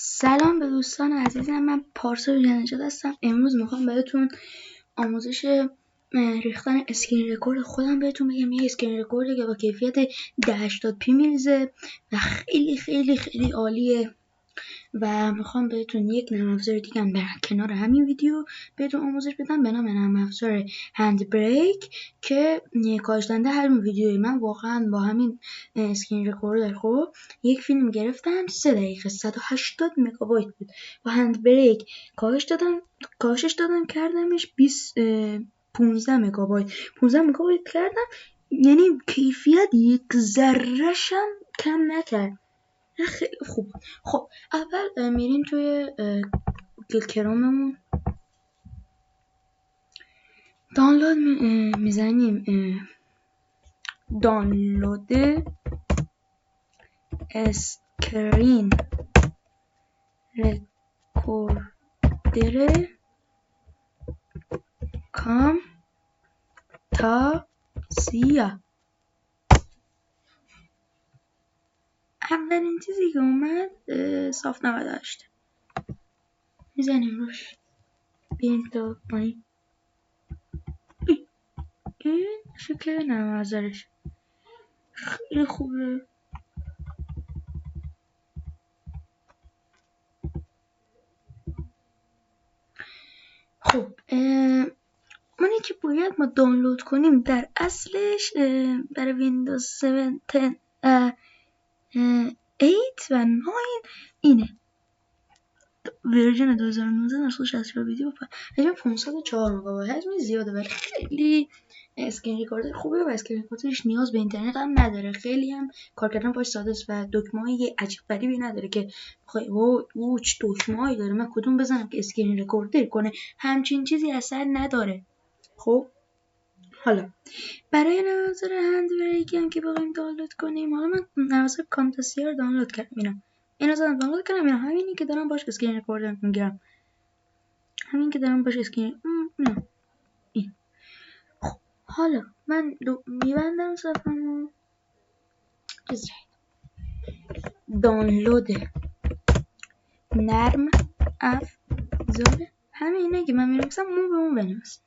سلام به دوستان عزیزم، من پارسا ویژن‌نژاد هستم. امروز میخوام بهتون آموزش ریختن اسکرین رکورد خودم بهتون بگم. یه اسکرین رکوردی که با کیفیت 1080p میریزه و خیلی خیلی خیلی عالیه و میخوام بهتون یک نرم افزار دیگه هم در کنار همین ویدیو بهتون آموزش بدم به نام نرم افزار هند بریک که کاهش دهنده همین ویدیوی من. واقعا با همین اسکرین رکوردر خب یک فیلم گرفتم 3 دقیقه 180 مگابایت بود. با هند بریک کاهشش دادم کردمش 15 مگابایت کردم، یعنی کیفیت یک ذره‌شم کم نکرد. خیلی خوب. خب اول میریم توی گوگل کروممون، دانلود میزنیم دانلود اسکرین رکوردر کامتاسیا. اولین چیزی که اومد صاف 98 میزنیم روش، بریم تا پایین. این شکل نرم افزارش خیلی خوبه. خب اونی که باید ما دانلود کنیم در اصلش برای ویندوز 7 8 و 9 اینه. ورژن 2019 نسخه 64 ویدیو حجم 504 مگابایت. حجم زیاده ولی خیلی اسکرین رکوردر خوبه و اسکرین رکوردرش نیاز به اینترنت هم نداره. خیلی هم کار کردن باش ساده است و دکمه‌های عجیب غریبی نداره که بخوای چه دکمه‌ای داره من کدوم بزنم که اسکرین رکوردر کنه. همچین چیزی اصلا نداره. خب حالا برای نرم افزار هند بریک هم که بخوایم دانلود کنیم، حالا من نرم افزار کامتاسیا رو دانلود کردم. اینو زدم دانلود کردم. اینا همینی که دارم باش اسکرین رکوردر میگیرم، همین که دارم باش اسکرین این. خب حالا من میبندم صفحه‌مو. دانلود نرم افزار همینه که من می‌نویسم مو به مو بنویسم.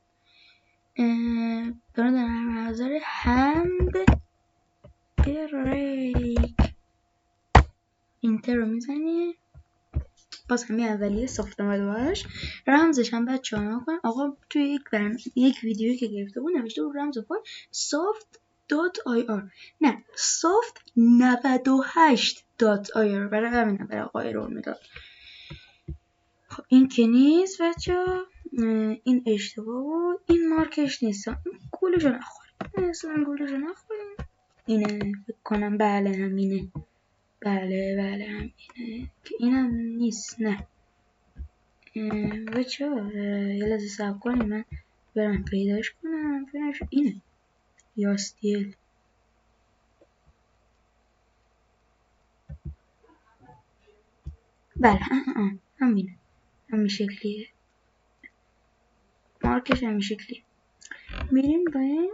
دانلود نرم افزار هند بریک اینتر رو میزنی. باز همین اولیه صاف 98 رمزش هم بچه ها نکنن. آقا توی یک ویدیویی که گرفته بود نوشته بود رمز فایل soft.ir، نه soft98.ir. برای همین برای آقا ایرور میداد. خب این که نیست بچه ها، این اشتباه بود. این مارکش نیست، این گولشو نخوریم. اصلا گولشو نخوریم. اینه فکر کنم. بله همینه. بله همینه که اینم نیست. نه بچه ها یه لحظه صبر کنیم، من برم پیداش کنم. اینه یاستیل. بله همینه، همین شکلیه. مارکش همین شکلیه. میریم با این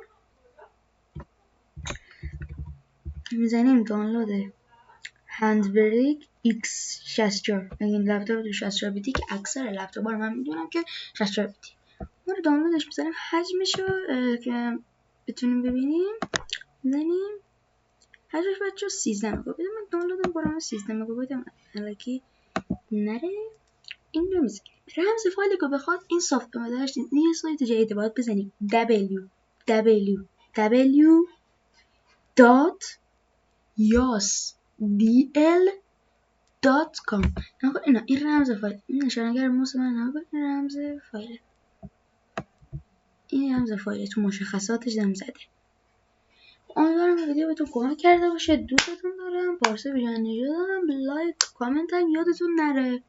میزنیم دانلود هند بریک X64. این لپتاپ تو 64 بیتی که اکثر لپتاپ‌ها رو من میدونم که 64 بیتی. ما رو دانلودش می‌ذاریم. حجمشو که بتونیم ببینیم می‌زنیم. حجمش بچه‌ها 13 مگابایت. من دانلودم کنم 13 مگابایت هم الکی نره. این رو می‌زنیم. رمز فایلی که بخواد این صاف 98 این یه سایت جدیده، باید بزنیم www.yasdl.com. نگاه این رمز فایل، این نشانگر موس من نگاه این رمز فایل. این رمز فایل تو مشخصاتش دم زده. امیدوارم ویدیو بهتون کمک کرده باشه. دوستتون دارم. پارسا ویژن‌نژادم. لایک کامنت هم یادتون نره.